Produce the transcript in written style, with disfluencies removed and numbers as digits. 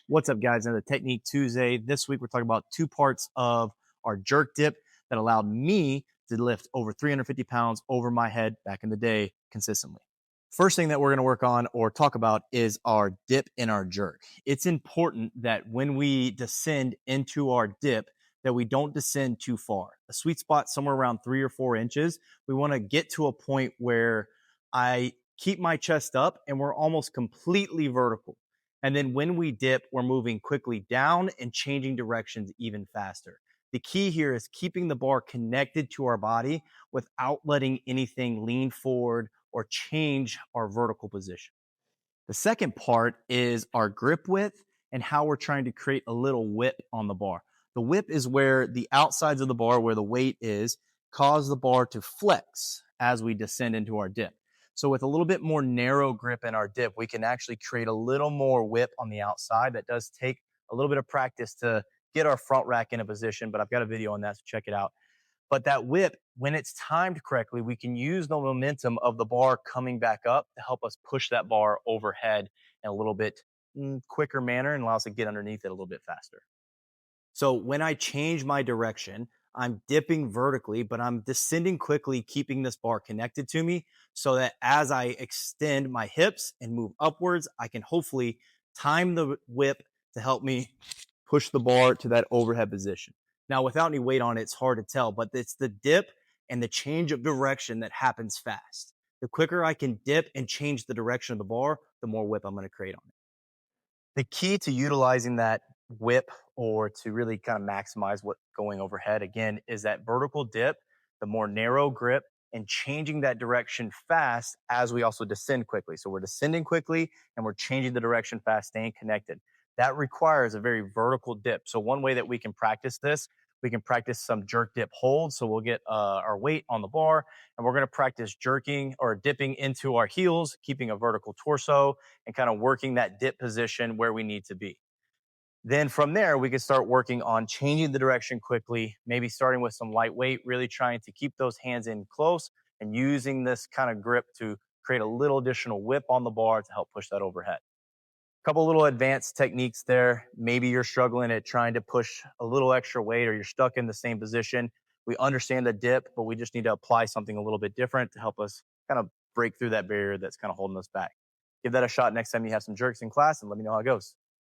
What's up, guys? Another Technique Tuesday. This week, we're talking about two parts of our jerk dip that allowed me to lift over 350 pounds over my head back in the day consistently. First thing that we're going to work on or talk about is our dip and our jerk. It's important that when we descend into our dip, that we don't descend too far. A sweet spot somewhere around 3 or 4 inches. We want to get to a point where I keep my chest up and we're almost completely vertical. And then when we dip, we're moving quickly down and changing directions even faster. The key here is keeping the bar connected to our body without letting anything lean forward or change our vertical position. The second part is our grip width and how we're trying to create a little whip on the bar. The whip is where the outsides of the bar, where the weight is, cause the bar to flex as we descend into our dip. So with a little bit more narrow grip in our dip, we can actually create a little more whip on the outside. That does take a little bit of practice to get our front rack in a position, but I've got a video on that, so check it out. But that whip, when it's timed correctly, we can use the momentum of the bar coming back up to help us push that bar overhead in a little bit quicker manner and allow us to get underneath it a little bit faster. So when I change my direction, I'm dipping vertically, but I'm descending quickly, keeping this bar connected to me so that as I extend my hips and move upwards, I can hopefully time the whip to help me push the bar to that overhead position. Now, without any weight on it, it's hard to tell, but it's the dip and the change of direction that happens fast. The quicker I can dip and change the direction of the bar, the more whip I'm going to create on it. The key to utilizing that whip or to really kind of maximize what going overhead again is that vertical dip, the more narrow grip, and changing that direction fast as we also descend quickly. So we're descending quickly and we're changing the direction fast, staying connected. That requires a very vertical dip. So one way that we can practice this, we can practice some jerk dip holds. So we'll get our weight on the bar and we're going to practice jerking or dipping into our heels, keeping a vertical torso and kind of working that dip position where we need to be. Then from there, we can start working on changing the direction quickly, maybe starting with some lightweight, really trying to keep those hands in close and using this kind of grip to create a little additional whip on the bar to help push that overhead. Couple little advanced techniques there. Maybe you're struggling at trying to push a little extra weight or you're stuck in the same position. We understand the dip, but we just need to apply something a little bit different to help us kind of break through that barrier that's kind of holding us back. Give that a shot next time you have some jerks in class and let me know how it goes.